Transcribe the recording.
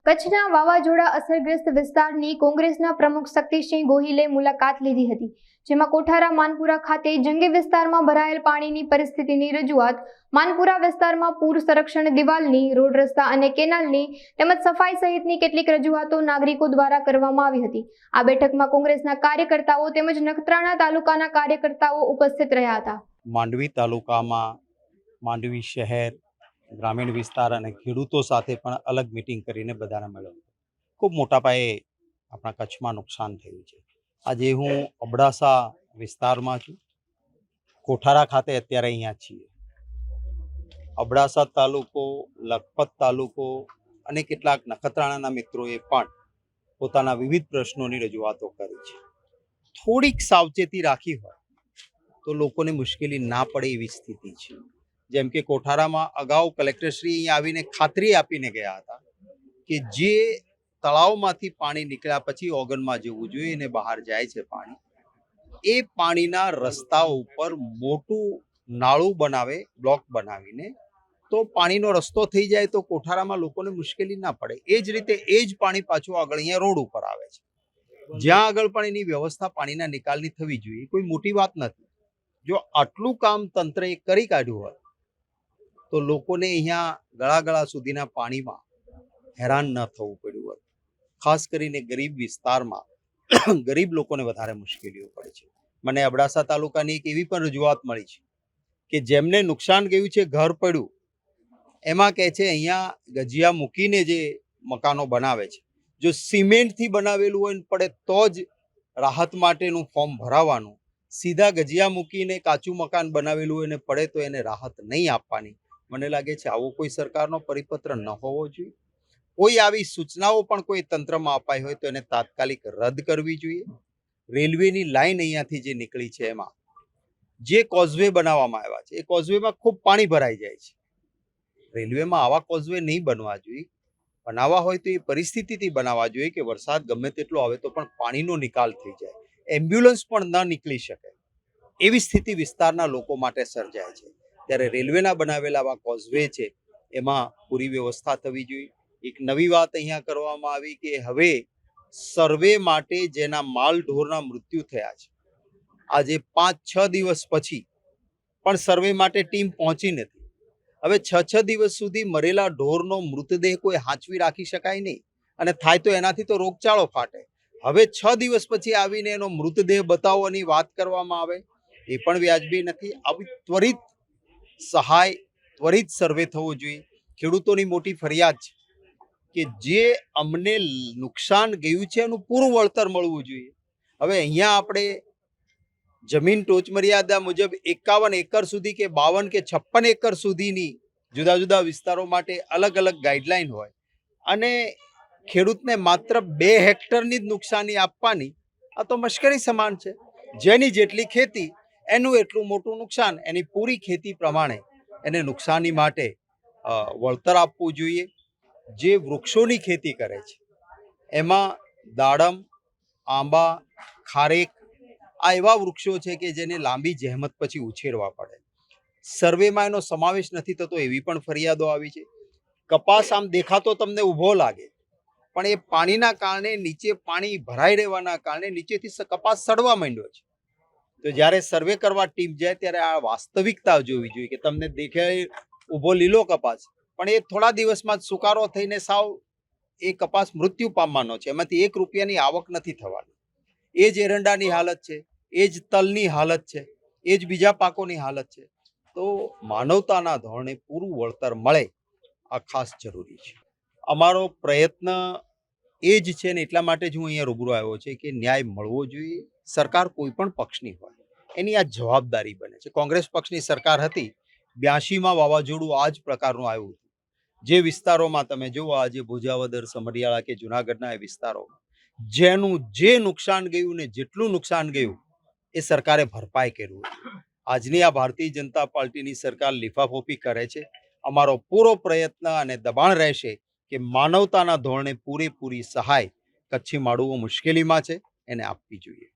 કચ્છના વાવાઝોડા અસરગ્રસ્ત વિસ્તારની કોંગ્રેસના પ્રમુખ શક્તિસિંહ ગોહિલે મુલાકાત લીધી હતી, જેમાં કોઠારા માનપુરા ખાતે જંગી વિસ્તારમાં ભરાયેલ પાણીની પરિસ્થિતિની રજૂઆત, માનપુરા વિસ્તારમાં પૂર સંરક્ષણ દિવાલની, રોડ રસ્તા અને કેનાલની તેમજ સફાઈ સહિતની કેટલીક રજૂઆતો નાગરિકો દ્વારા કરવામાં આવી હતી। આ બેઠકમાં કોંગ્રેસના કાર્યકર્તાઓ તેમજ નખત્રાણા તાલુકાના કાર્યકર્તાઓ ઉપસ્થિત રહ્યા હતા। માંડવી તાલુકામાં માંડવી શહેર, ગ્રામીણ વિસ્તાર અને ખેડૂતો સાથે પણ અલગ મીટિંગ કરીને બધાને મળ્યો। ખૂબ મોટા પાયે આપણા કચ્છમાં નુકસાન થયું છે। આજે હું અબડાસા વિસ્તારમાં છું, કોઠારા ખાતે અત્યારે અહીંયા છીએ। અબડાસા તાલુકો, લખપત તાલુકો અને કેટલાક નખત્રાણાના મિત્રોએ પણ પોતાના વિવિધ પ્રશ્નોની રજૂઆતો કરી છે। થોડીક સાવચેતી રાખી હોય તો લોકોને મુશ્કેલી ના પડે એવી સ્થિતિ છે। જેમ કે કોઠારામાં અગાઉ કલેક્ટરશ્રી અહીંયા આવીને ખાતરી આપીને ગયા હતા કે જે તળાવમાંથી પાણી નીકળ્યા પછી ઓગનમાં જવું જોઈએ અને બહાર જાય છે પાણી, એ પાણીના રસ્તા ઉપર મોટું નાળું બનાવે, બ્લોક બનાવીને, તો પાણીનો રસ્તો થઈ જાય તો કોઠારામાં લોકોને મુશ્કેલી ના પડે। એ જ રીતે એ જ પાણી પાછું આગળ અહીંયા રોડ ઉપર આવે છે, જ્યાં આગળ પણ એની વ્યવસ્થા પાણીના નિકાલની થવી જોઈએ। કોઈ મોટી વાત નથી। જો આટલું કામ તંત્રએ કરી કાઢ્યું હોય તો લોકોને અહીંયા ગળા સુધીના પાણીમાં હેરાન ન થવું પડ્યું હોત। ખાસ કરીને ગરીબ વિસ્તારમાં ગરીબ લોકોને વધારે મુશ્કેલીઓ પડે છે। મને અબડાસા તાલુકાની એક એવી પણ રજૂઆત મળી છે કે જેમને નુકસાન ગયું છે, ઘર પડ્યું, એમાં કહે છે અહીંયા ગજિયા મૂકીને જે મકાનો બનાવે છે, જો સિમેન્ટથી બનાવેલું હોય પડે તો જ રાહત માટેનું ફોર્મ ભરાવાનું, સીધા ગજિયા મૂકીને કાચું મકાન બનાવેલું હોય ને પડે તો એને રાહત નહીં આપવાની। મને લાગે છે આવો કોઈ સરકારનો પરિપત્ર ન હોવો જોઈએ। કોઈ આવી સૂચનાઓ પણ કોઈ તંત્રમાં અપાઈ હોય તો એને તાત્કાલિક રદ કરવી જોઈએ। રેલવેની લાઈન અહીંયાથી જે નીકળી છે, એમાં જે કોઝવે બનાવવામાં આવ્યા છે, એ કોઝવેમાં ખૂબ પાણી ભરાઈ જાય છે। રેલવેમાં આવા કોઝવે નહીં બનવા જોઈએ। બનાવવા હોય તો એ પરિસ્થિતિથી બનાવવા જોઈએ કે વરસાદ ગમે તેટલો આવે તો પણ પાણીનો નિકાલ થઈ જાય, એમ્બ્યુલન્સ પણ ન નીકળી શકે એવી સ્થિતિ વિસ્તારના લોકો માટે સર્જાય છે। ત્યારે રેલવેના બનાવેલા આવા કોઝવે છે, એમાં પૂરી વ્યવસ્થા થવી જોઈએ। એક નવી વાત અહીંયા કરવામાં આવી કે હવે સર્વે માટે જેના માલ ઢોરના મૃત્યુ થયા છે, આજે 5-6 દિવસ પછી પણ સર્વે માટે ટીમ પહોંચી નથી। હવે 6 દિવસ સુધી મરેલા ઢોરનો મૃતદેહ કોઈ હાંચવી રાખી શકાય નહીં, અને થાય તો એનાથી તો રોગચાળો ફાટે। હવે 6 દિવસ પછી આવીને એનો મૃતદેહ બતાવવાની વાત કરવામાં આવે એ પણ વ્યાજબી નથી। આવી ત્વરિત સહાય, ત્વરિત સર્વે થવો જોઈએ। ખેડૂતોની મોટી ફરિયાદ છે કે જે અમને નુકસાન ગયું છે એનું પૂરું વળતર મળવું જોઈએ। હવે અહીંયા આપણે જમીન ટોચ મર્યાદા મુજબ 51 એકર સુધી કે 52 કે 56 એકર સુધીની જુદા જુદા વિસ્તારો માટે અલગ અલગ ગાઈડલાઈન હોય, અને ખેડૂતને માત્ર 2 હેક્ટરની જ નુકસાની આપવાની, આ તો મશ્કરી સમાન છે। જેની જેટલી ખેતી એનું એટલું મોટું નુકસાન, એની પૂરી ખેતી પ્રમાણે એને નુકસાની માટે વળતર આપવું જોઈએ। જે વૃક્ષોની ખેતી કરે છે એમાં દાડમ, આંબા, ખારેક, આ એવા વૃક્ષો છે કે જેને લાંબી જહેમત પછી ઉછેરવા પડે, સર્વેમાં એનો સમાવેશ નથી થતો એવી પણ ફરિયાદો આવી છે। કપાસ આમ દેખાતો તમને ઊભો લાગે, પણ એ પાણીના કારણે, નીચે પાણી ભરાઈ રહેવાના કારણે નીચેથી કપાસ સડવા માંડ્યો છે। તો જ્યારે સર્વે કરવા ટીમ જાય ત્યારે આ વાસ્તવિકતા જોવી જોઈએ કે તમને દેખાય ઊભો લીલો કપાસ, પણ એ થોડા દિવસમાં જ સુકારો થઈને સાવ એ કપાસ મૃત્યુ પામવાનો છે, એમાંથી 1 રૂપિયાની આવક નથી થવાની। એ જ એરંડાની હાલત છે, એ જ તલની હાલત છે, એ જ બીજા પાકોની હાલત છે। તો માનવતાના ધોરણે પૂરું વળતર મળે આ ખાસ જરૂરી છે। અમારો પ્રયત્ન એ જ છે ને એટલા માટે જ હું અહીંયા રૂબરૂ આવ્યો છે કે ન્યાય મળવો જોઈએ। સરકાર કોઈ પણ પક્ષની હોય એની આ જવાબદારી બને છે। કોંગ્રેસ પક્ષની સરકાર હતી, 82માં વાવાઝોડું આ જ પ્રકારનું આવ્યું હતું। જે વિસ્તારોમાં તમે જુઓ આજે ભુજાવદર, સમઢિયાળા કે જુનાગઢના એ વિસ્તારો, જેનું જે નુકસાન ગયું ને જેટલું નુકસાન ગયું એ સરકારે ભરપાઈ કર્યું। આજની આ ભારતીય જનતા પાર્ટીની સરકાર લીફાફોફી કરે છે। અમારો પૂરો પ્રયત્ન અને દબાણ રહેશે કે માનવતાના ધોરણે પૂરેપૂરી સહાય કચ્છી માડુઓ મુશ્કેલીમાં છે એને આપવી જોઈએ।